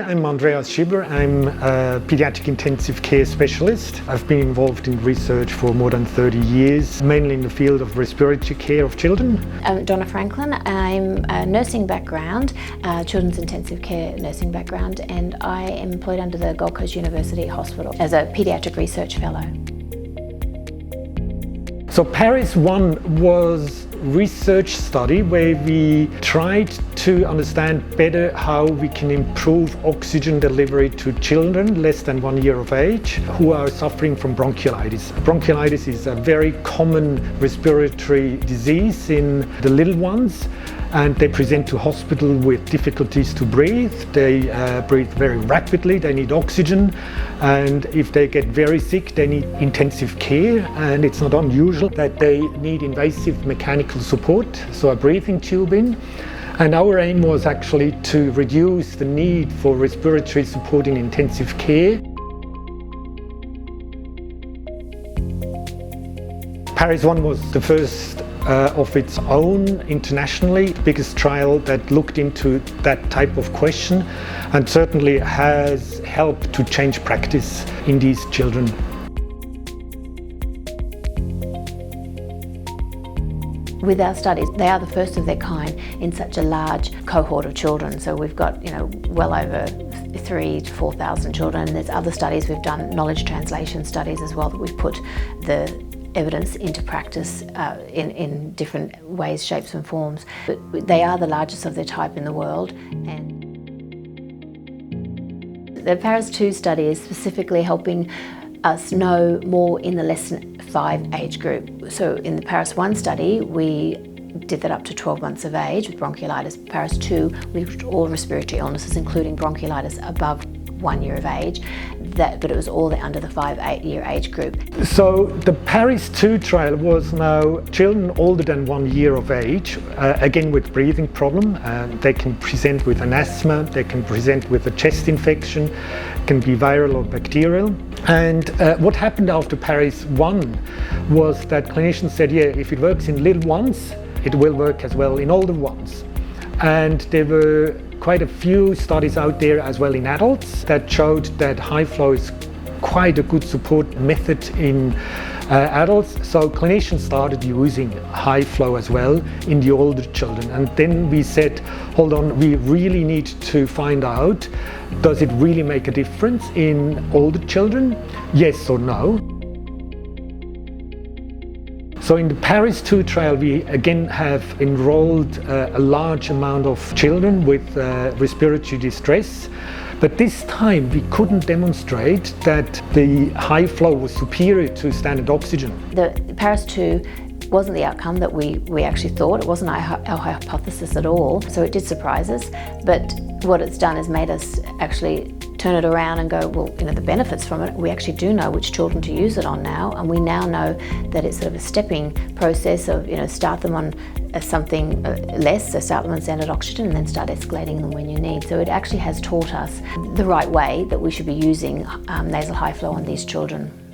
I'm Andreas Schibber. I'm a pediatric intensive care specialist. I've been involved in research for more than 30 years, mainly in the field of respiratory care of children. I'm Donna Franklin. I'm a nursing background, children's intensive care nursing background, and I am employed under the Gold Coast University Hospital as a pediatric research fellow. So Paris 1 was a research study where we tried to understand better how we can improve oxygen delivery to children less than 1 year of age who are suffering from bronchiolitis. Bronchiolitis is a very common respiratory disease in the little ones, and they present to hospital with difficulties to breathe. They breathe very rapidly, they need oxygen, and if they get very sick they need intensive care, and it's not unusual that they need invasive mechanical support, so a breathing tube in. And our aim was actually to reduce the need for respiratory support in intensive care. Paris 1 was the first of its own internationally, biggest trial that looked into that type of question, and certainly has helped to change practice in these children. With our studies, they are the first of their kind in such a large cohort of children. So we've got, well over 3,000 to 4,000 children. And there's other studies we've done, knowledge translation studies as well, that we've put the evidence into practice in different ways, shapes and forms. But they are the largest of their type in the world. And the Paris 2 study is specifically helping us know more in the less than 5 age group. So in the Paris 1 study, we did that up to 12 months of age with bronchiolitis. Paris 2, we looked at all respiratory illnesses, including bronchiolitis above 1 year of age, but it was all under the 5-8 year age group. So the Paris 2 trial was now children older than 1 year of age, again with breathing problem. They can present with an asthma, they can present with a chest infection, can be viral or bacterial. And what happened after Paris 1 was that clinicians said, yeah, if it works in little ones, it will work as well in older ones. And there were quite a few studies out there as well in adults that showed that high flow is quite a good support method in adults. So clinicians started using high flow as well in the older children. And then we said, hold on, we really need to find out, does it really make a difference in older children? Yes or no? So in the Paris 2 trial, we again have enrolled a large amount of children with respiratory distress, but this time we couldn't demonstrate that the high flow was superior to standard oxygen. The Paris 2 wasn't the outcome that we actually thought. It wasn't our hypothesis at all, so it did surprise us, but what it's done is made us actually turn it around and go, well, the benefits from it, we actually do know which children to use it on now, and we now know that it's sort of a stepping process of, start them on something less, so start them on standard oxygen and then start escalating them when you need. So it actually has taught us the right way that we should be using nasal high flow on these children.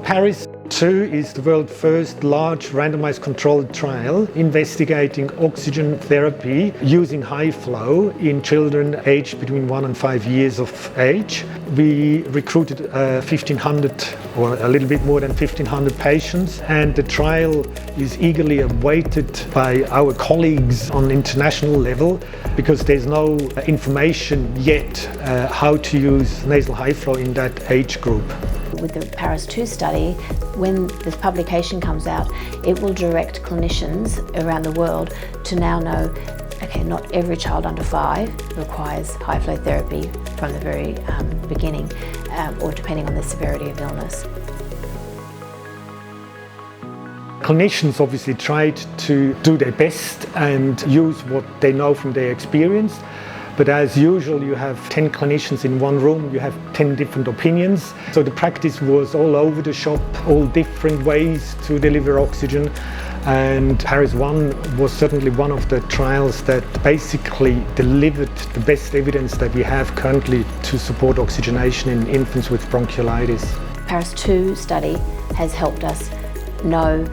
Paris 2 is the world's first large randomized controlled trial investigating oxygen therapy using high flow in children aged between 1 and 5 years of age. We recruited 1,500 or a little bit more than 1,500 patients, and the trial is eagerly awaited by our colleagues on international level because there's no information yet how to use nasal high flow in that age group. With the Paris 2 study, when this publication comes out, it will direct clinicians around the world to now know, okay, not every child under 5 requires high flow therapy from the very beginning, or depending on the severity of illness. Clinicians obviously tried to do their best and use what they know from their experience. But as usual, you have 10 clinicians in one room, you have 10 different opinions. So the practice was all over the shop, all different ways to deliver oxygen. And Paris 1 was certainly one of the trials that basically delivered the best evidence that we have currently to support oxygenation in infants with bronchiolitis. Paris 2 study has helped us know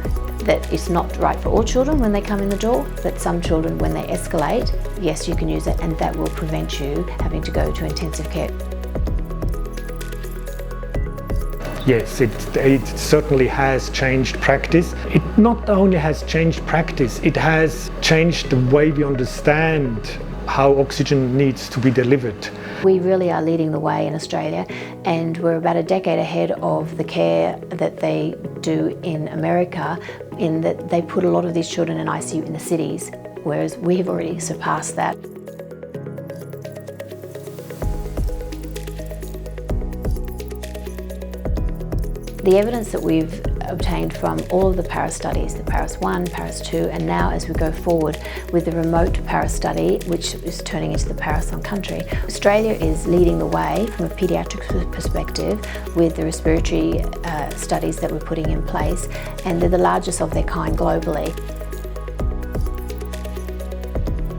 that it's not right for all children when they come in the door, but some children, when they escalate, yes, you can use it, and that will prevent you having to go to intensive care. Yes, it certainly has changed practice. It not only has changed practice, it has changed the way we understand how oxygen needs to be delivered. We really are leading the way in Australia, and we're about a decade ahead of the care that they do in America, in that they put a lot of these children in ICU in the cities, whereas we have already surpassed that. The evidence that we've obtained from all of the PARIS studies, the PARIS 1, PARIS 2, and now as we go forward with the remote PARIS study, which is turning into the PARIS on country, Australia is leading the way from a paediatric perspective with the respiratory studies that we're putting in place, and they're the largest of their kind globally.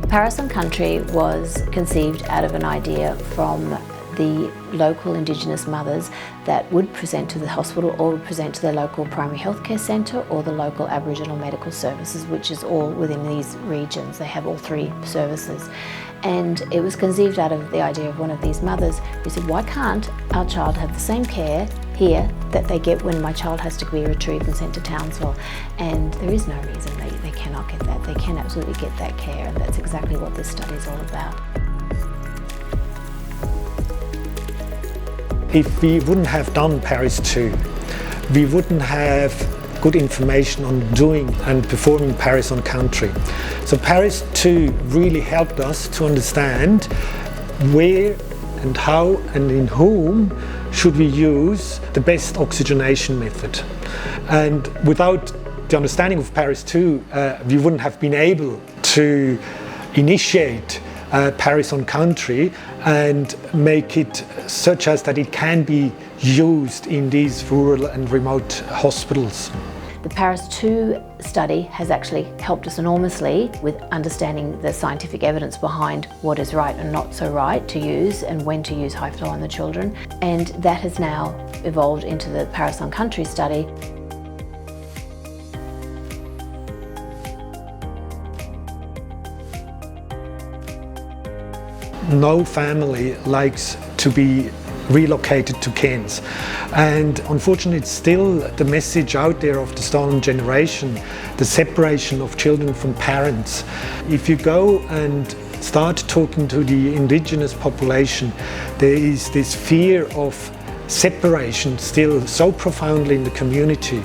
PARIS on country was conceived out of an idea from the local Indigenous mothers that would present to the hospital or would present to their local primary healthcare centre or the local Aboriginal medical services, which is all within these regions. They have all three services. And it was conceived out of the idea of one of these mothers who said, why can't our child have the same care here that they get when my child has to be retrieved and sent to Townsville? And there is no reason they cannot get that. They can absolutely get that care, and that's exactly what this study is all about. If we wouldn't have done PARIS 2, we wouldn't have good information on doing and performing PARIS on country. So PARIS 2 really helped us to understand where and how and in whom should we use the best oxygenation method. And without the understanding of PARIS 2, we wouldn't have been able to initiate PARIS on country and make it such as that it can be used in these rural and remote hospitals. The PARIS 2 study has actually helped us enormously with understanding the scientific evidence behind what is right and not so right to use and when to use high flow on the children, and that has now evolved into the PARIS on country study. No family likes to be relocated to Cairns, and unfortunately it's still the message out there of the stolen generation, the separation of children from parents. If you go and start talking to the Indigenous population, there is this fear of separation still so profoundly in the community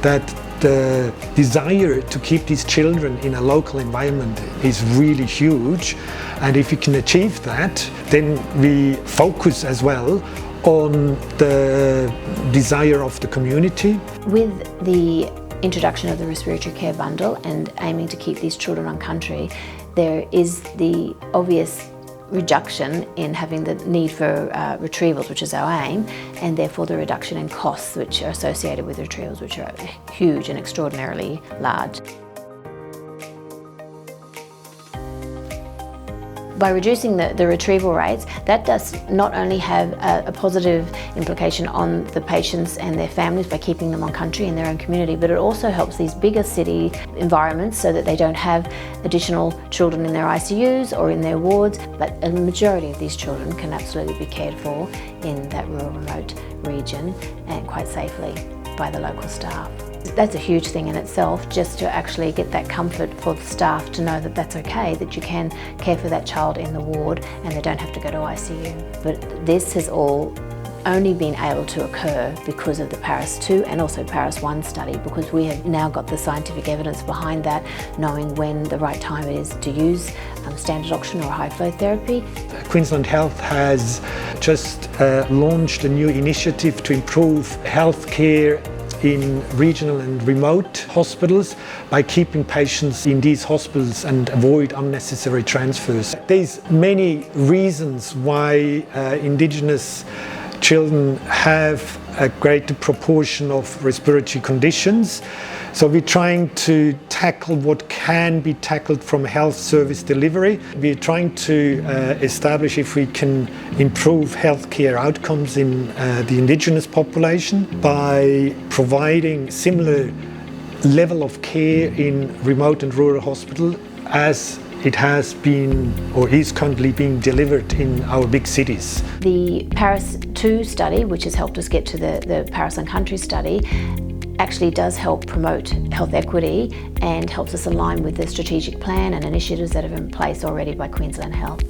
that the desire to keep these children in a local environment is really huge. And if we can achieve that, then we focus as well on the desire of the community. With the introduction of the respiratory care bundle and aiming to keep these children on country, there is the obvious reduction in having the need for retrievals, which is our aim, and therefore the reduction in costs which are associated with retrievals, which are huge and extraordinarily large. By reducing the retrieval rates, that does not only have a positive implication on the patients and their families by keeping them on country in their own community, but it also helps these bigger city environments so that they don't have additional children in their ICUs or in their wards, but a majority of these children can absolutely be cared for in that rural remote region and quite safely by the local staff. That's a huge thing in itself, just to actually get that comfort for the staff to know that that's okay, that you can care for that child in the ward and they don't have to go to ICU. But this has all only been able to occur because of the PARIS 2 and also PARIS 1 study, because we have now got the scientific evidence behind that, knowing when the right time it is to use standard oxygen or high flow therapy. Queensland Health has just launched a new initiative to improve healthcare in regional and remote hospitals by keeping patients in these hospitals and avoid unnecessary transfers. There's many reasons why Indigenous children have a greater proportion of respiratory conditions. So we're trying to tackle what can be tackled from health service delivery. We're trying to establish if we can improve healthcare outcomes in the Indigenous population by providing similar level of care in remote and rural hospital as it has been or is currently being delivered in our big cities. The Paris 2 study, which has helped us get to the Paris and Country study, actually does help promote health equity and helps us align with the strategic plan and initiatives that are in place already by Queensland Health.